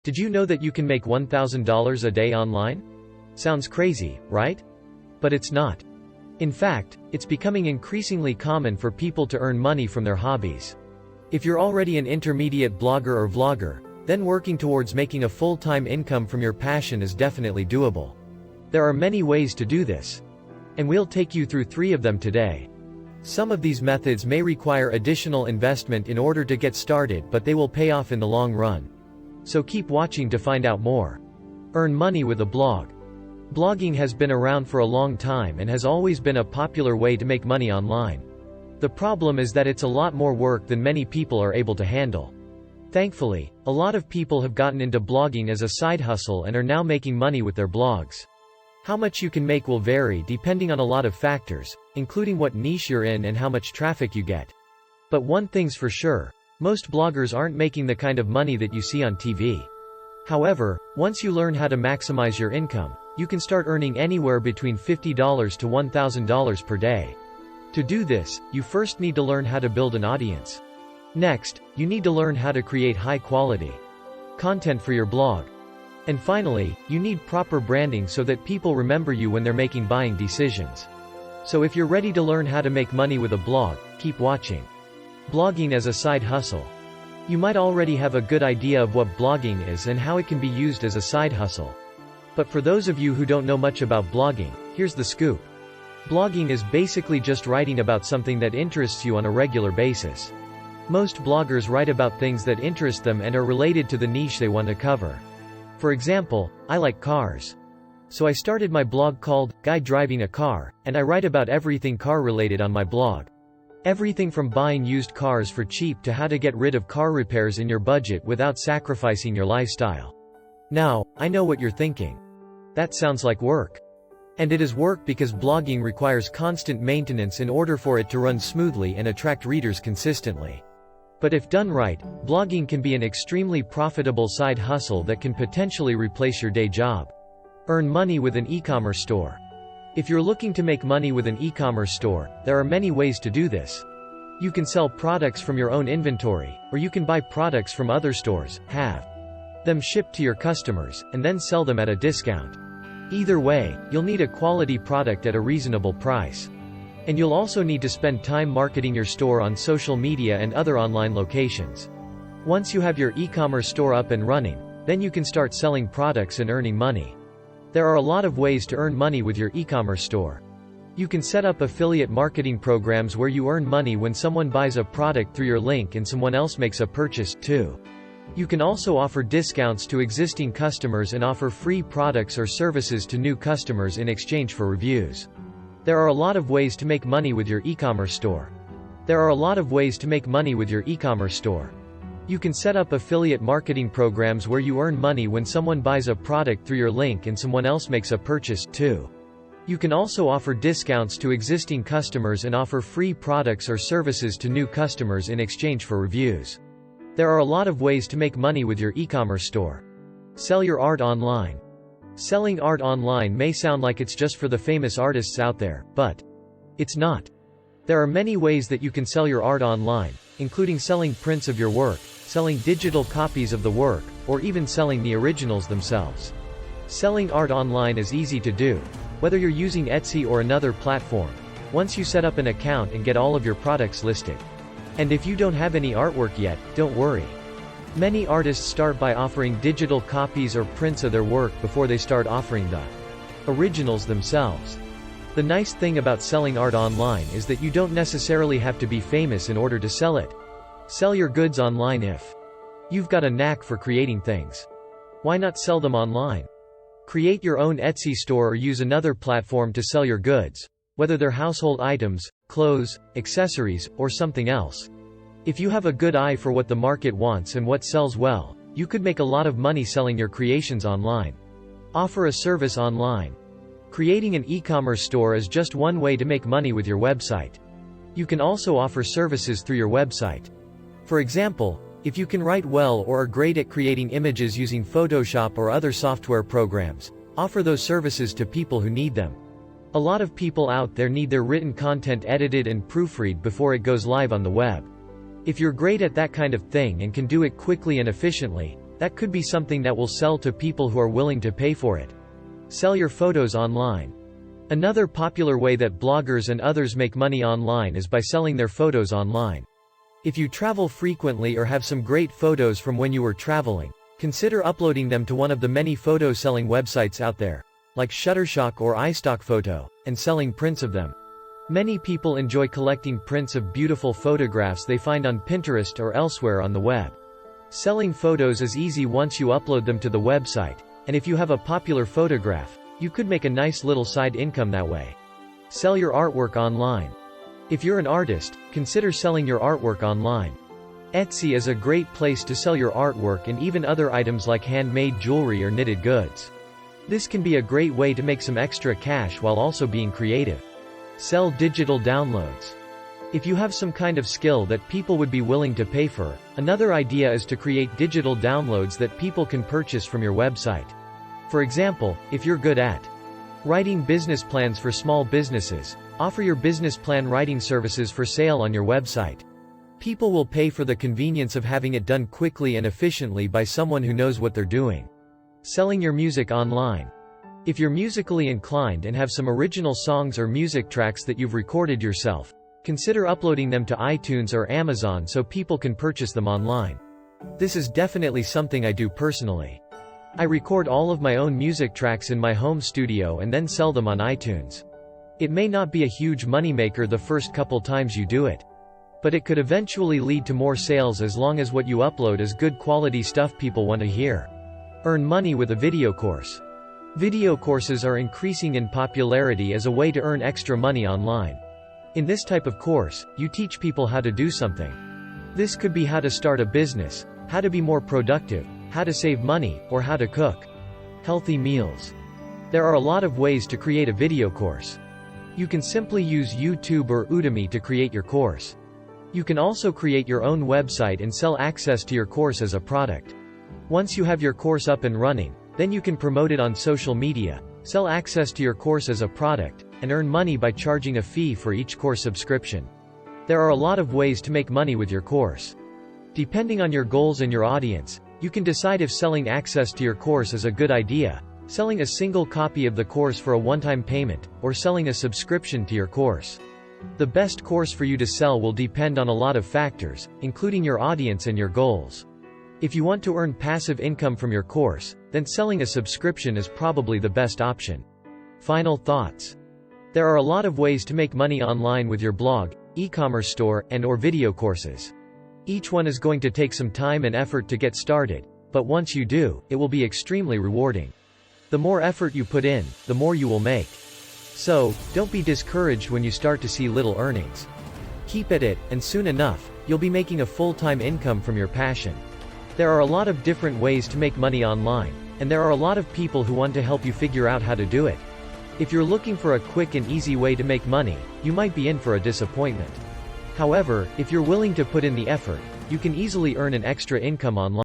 Did you know that you can make $1,000 a day online? Sounds crazy, right? But it's not. In fact, it's becoming increasingly common for people to earn money from their hobbies. If you're already an intermediate blogger or vlogger, then working towards making a full-time income from your passion is definitely doable. There are many ways to do this. And we'll take you through 3 of them today. Some of these methods may require additional investment in order to get started, but they will pay off in the long run. So keep watching to find out more. Earn money with a blog. Blogging has been around for a long time and has always been a popular way to make money online. The problem is that it's a lot more work than many people are able to handle. Thankfully, a lot of people have gotten into blogging as a side hustle and are now making money with their blogs. How much you can make will vary depending on a lot of factors, including what niche you're in and how much traffic you get. But one thing's for sure, most bloggers aren't making the kind of money that you see on TV. However, once you learn how to maximize your income, you can start earning anywhere between $50 to $1,000 per day. To do this, you first need to learn how to build an audience. Next, you need to learn how to create high-quality content for your blog. And finally, you need proper branding so that people remember you when they're making buying decisions. So if you're ready to learn how to make money with a blog, keep watching. Blogging as a side hustle. You might already have a good idea of what blogging is and how it can be used as a side hustle. But for those of you who don't know much about blogging, here's the scoop. Blogging is basically just writing about something that interests you on a regular basis. Most bloggers write about things that interest them and are related to the niche they want to cover. For example, I like cars. So I started my blog called Guy Driving a Car, and I write about everything car related on my blog. Everything from buying used cars for cheap to how to get rid of car repairs in your budget without sacrificing your lifestyle. Now, I know what you're thinking. That sounds like work. And it is work because blogging requires constant maintenance in order for it to run smoothly and attract readers consistently. But if done right, blogging can be an extremely profitable side hustle that can potentially replace your day job. Earn money with an e-commerce store. If you're looking to make money with an e-commerce store, there are many ways to do this. You can sell products from your own inventory, or you can buy products from other stores, have them shipped to your customers, and then sell them at a discount. Either way, you'll need a quality product at a reasonable price. And you'll also need to spend time marketing your store on social media and other online locations. Once you have your e-commerce store up and running, then you can start selling products and earning money. There are a lot of ways to earn money with your e-commerce store. You can set up affiliate marketing programs where you earn money when someone buys a product through your link and someone else makes a purchase, too. You can also offer discounts to existing customers and offer free products or services to new customers in exchange for reviews. There are a lot of ways to make money with your e-commerce store. You can set up affiliate marketing programs where you earn money when someone buys a product through your link and someone else makes a purchase, too. You can also offer discounts to existing customers and offer free products or services to new customers in exchange for reviews. There are a lot of ways to make money with your e-commerce store. Sell your art online. Selling art online may sound like it's just for the famous artists out there, but it's not. There are many ways that you can sell your art online, including selling prints of your work, selling digital copies of the work, or even selling the originals themselves. Selling art online is easy to do, whether you're using Etsy or another platform, once you set up an account and get all of your products listed. And if you don't have any artwork yet, don't worry. Many artists start by offering digital copies or prints of their work before they start offering the originals themselves. The nice thing about selling art online is that you don't necessarily have to be famous in order to sell it. Sell your goods online if you've got a knack for creating things. Why not sell them online? Create your own Etsy store or use another platform to sell your goods, whether they're household items, clothes, accessories, or something else. If you have a good eye for what the market wants and what sells well, you could make a lot of money selling your creations online. Offer a service online. Creating an e-commerce store is just one way to make money with your website. You can also offer services through your website. For example, if you can write well or are great at creating images using Photoshop or other software programs, offer those services to people who need them. A lot of people out there need their written content edited and proofread before it goes live on the web. If you're great at that kind of thing and can do it quickly and efficiently, That could be something that will sell to people who are willing to pay for it. Sell your photos online. Another popular way that bloggers and others make money online is by selling their photos online. If you travel frequently or have some great photos from when you were traveling, consider uploading them to one of the many photo selling websites out there, like Shutterstock or iStock Photo, and selling prints of them. Many people enjoy collecting prints of beautiful photographs they find on Pinterest or elsewhere on the web. Selling photos is easy once you upload them to the website, and if you have a popular photograph, you could make a nice little side income that way. Sell your artwork online. If you're an artist, consider selling your artwork online. Etsy is a great place to sell your artwork and even other items like handmade jewelry or knitted goods. This can be a great way to make some extra cash while also being creative. Sell digital downloads. If you have some kind of skill that people would be willing to pay for, another idea is to create digital downloads that people can purchase from your website. For example, if you're good at writing business plans for small businesses, offer your business plan writing services for sale on your website. People will pay for the convenience of having it done quickly and efficiently by someone who knows what they're doing. Selling your music online. If you're musically inclined and have some original songs or music tracks that you've recorded yourself, consider uploading them to iTunes or Amazon so people can purchase them online. This is definitely something I do personally. I record all of my own music tracks in my home studio and then sell them on iTunes. It may not be a huge moneymaker the first couple times you do it, but it could eventually lead to more sales as long as what you upload is good quality stuff people want to hear. Earn money with a video course. Video courses are increasing in popularity as a way to earn extra money online. In this type of course, you teach people how to do something. This could be how to start a business, how to be more productive, how to save money, or how to cook healthy meals. There are a lot of ways to create a video course. You can simply use YouTube or Udemy to create your course. You can also create your own website and sell access to your course as a product. Once you have your course up and running, then you can promote it on social media, sell access to your course as a product, and earn money by charging a fee for each course subscription. There are a lot of ways to make money with your course. Depending on your goals and your audience, you can decide if selling access to your course is a good idea, selling a single copy of the course for a one-time payment, or selling a subscription to your course. The best course for you to sell will depend on a lot of factors, including your audience and your goals. If you want to earn passive income from your course, then selling a subscription is probably the best option. Final thoughts. There are a lot of ways to make money online with your blog, e-commerce store, and/or video courses. Each one is going to take some time and effort to get started, but once you do, it will be extremely rewarding. The more effort you put in, the more you will make. So, don't be discouraged when you start to see little earnings. Keep at it, and soon enough, you'll be making a full-time income from your passion. There are a lot of different ways to make money online, and there are a lot of people who want to help you figure out how to do it. If you're looking for a quick and easy way to make money, you might be in for a disappointment. However, if you're willing to put in the effort, you can easily earn an extra income online.